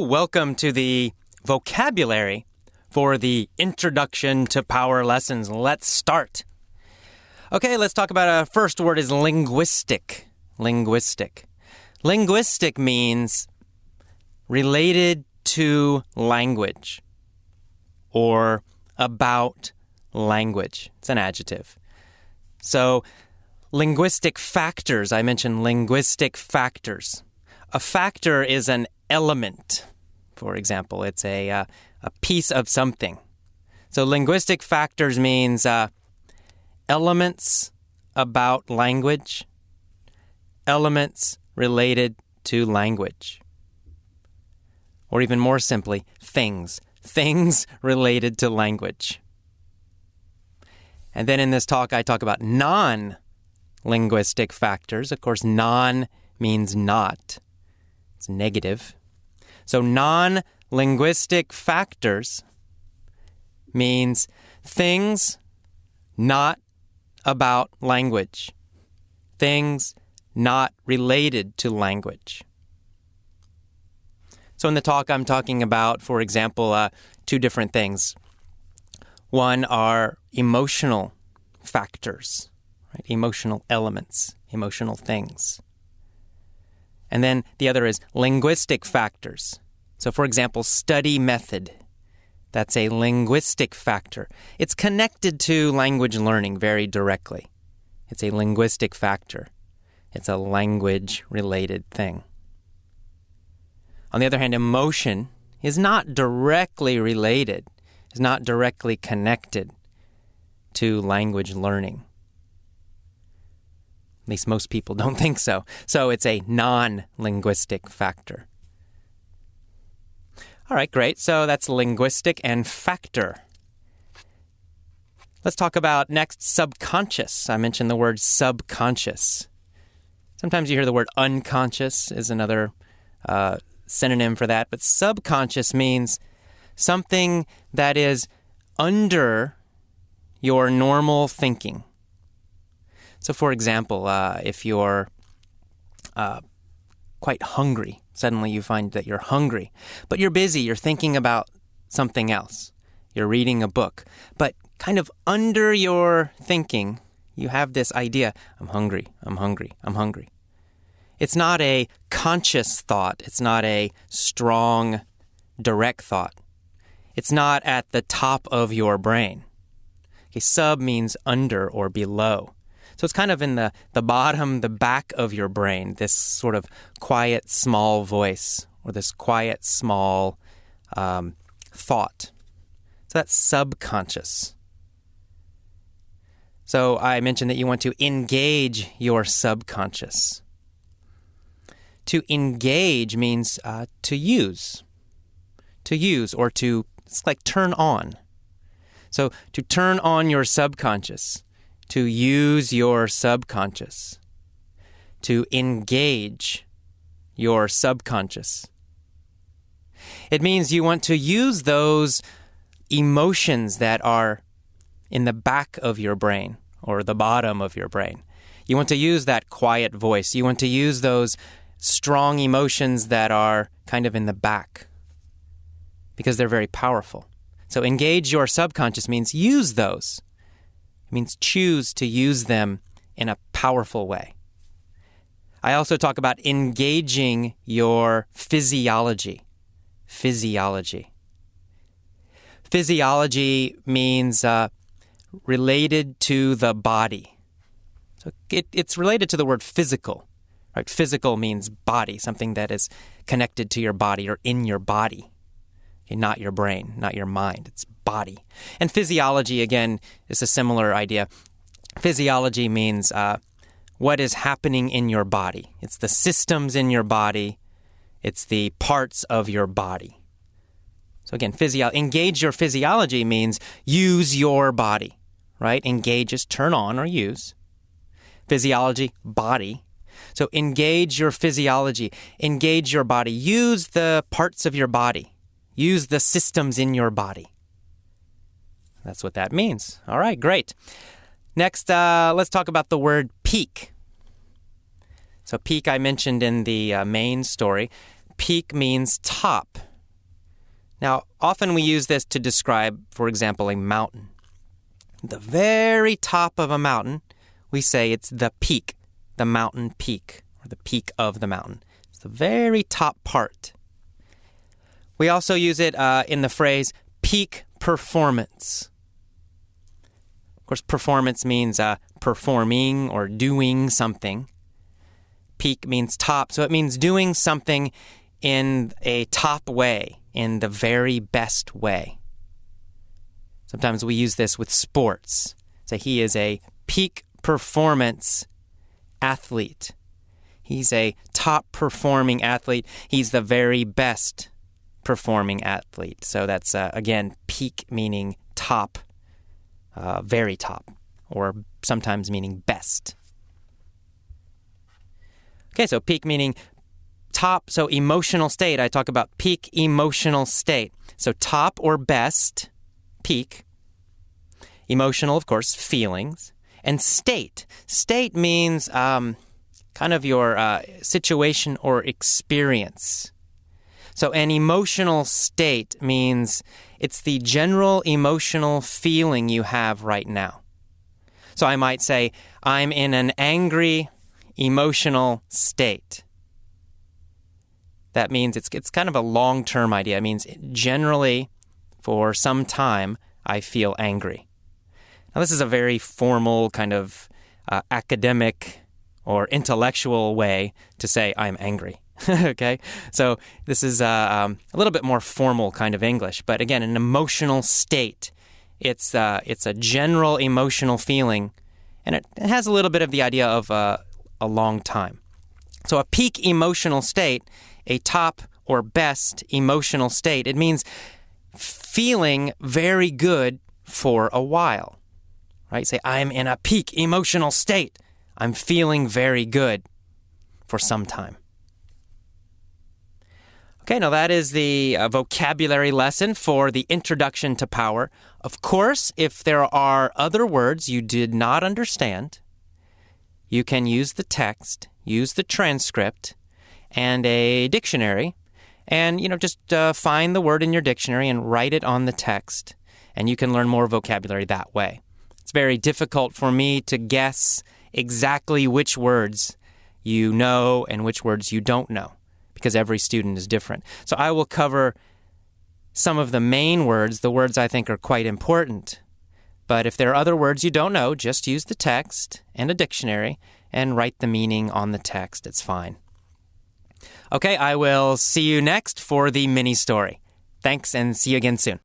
welcome to the vocabulary for the Introduction to Power lessons. Let's start. Okay, let's talk about our first word is linguistic. Linguistic. Linguistic means related to language or about language. It's an adjective. So, linguistic factors. I mentioned linguistic factors. A factor is an element. For example, it's a piece of something. So linguistic factors means elements about language, elements related to language. Or even more simply, things. Things related to language. And then in this talk, I talk about non-linguistic factors. Of course, non means not. It's negative. So non-linguistic factors means things not about language. Things not related to language. So in the talk, I'm talking about, for example, two different things. One are emotional factors, right? Emotional elements, emotional things. And then the other is linguistic factors. So, for example, study method. That's a linguistic factor. It's connected to language learning very directly. It's a linguistic factor. It's a language-related thing. On the other hand, emotion is not directly related, is not directly connected to language learning. At least most people don't think so. So it's a non-linguistic factor. All right, great. So that's linguistic and factor. Let's talk about next subconscious. I mentioned the word subconscious. Sometimes you hear the word unconscious is another synonym for that. But subconscious means something that is under your normal thinking. So, for example, if you're quite hungry, suddenly you find that you're hungry, but you're busy, you're thinking about something else. You're reading a book, but kind of under your thinking, you have this idea, I'm hungry, I'm hungry, I'm hungry. It's not a conscious thought. It's not a strong, direct thought. It's not at the top of your brain. Okay, sub means under or below. So it's kind of in the bottom, the back of your brain, this sort of quiet, small voice or this quiet, small thought. So that's subconscious. So I mentioned that you want to engage your subconscious. To engage means to use. To use or to, it's like turn on. So to turn on your subconscious. To use your subconscious, to engage your subconscious. It means you want to use those emotions that are in the back of your brain or the bottom of your brain. You want to use that quiet voice. You want to use those strong emotions that are kind of in the back because they're very powerful. So engage your subconscious means use those. It means choose to use them in a powerful way. I also talk about engaging your physiology. Physiology. Physiology means related to the body. So it's related to the word physical. Right? Physical means body, something that is connected to your body or in your body. Okay, not your brain, not your mind. It's body. And physiology, again, is a similar idea. Physiology means what is happening in your body. It's the systems in your body. It's the parts of your body. So again, engage your physiology means use your body, right? Engage is turn on or use. Physiology, body. So engage your physiology. Engage your body. Use the parts of your body. Use the systems in your body. That's what that means. All right, great. Next, let's talk about the word peak. So peak I mentioned in the main story. Peak means top. Now, often we use this to describe, for example, a mountain. The very top of a mountain, we say it's the peak, the mountain peak, or the peak of the mountain. It's the very top part. We also use it in the phrase peak performance. Of course, performance means performing or doing something. Peak means top, so it means doing something in a top way, in the very best way. Sometimes we use this with sports. Say he is a peak performance athlete. He's a top performing athlete. He's the very best performing athlete. So that's, again, peak meaning top, very top, or sometimes meaning best. Okay, so peak meaning top, so emotional state. I talk about peak emotional state. So top or best, peak. Emotional, of course, feelings. And state. State means kind of your situation or experience. So an emotional state means it's the general emotional feeling you have right now. So I might say, I'm in an angry emotional state. That means it's kind of a long-term idea. It means generally, for some time, I feel angry. Now, this is a very formal kind of academic or intellectual way to say I'm angry. Okay? So this is a little bit more formal kind of English. But again, an emotional state. It's a general emotional feeling, and it has a little bit of the idea of a long time. So a peak emotional state, a top or best emotional state, it means feeling very good for a while. Right? Say, I'm in a peak emotional state. I'm feeling very good for some time. Okay, now that is the vocabulary lesson for the Introduction to Power. Of course, if there are other words you did not understand, you can use the text, use the transcript, and a dictionary, and just find the word in your dictionary and write it on the text, and you can learn more vocabulary that way. It's very difficult for me to guess exactly which words you know and which words you don't know, because every student is different. So I will cover some of the main words, the words I think are quite important. But if there are other words you don't know, just use the text and a dictionary and write the meaning on the text. It's fine. Okay, I will see you next for the mini story. Thanks, and see you again soon.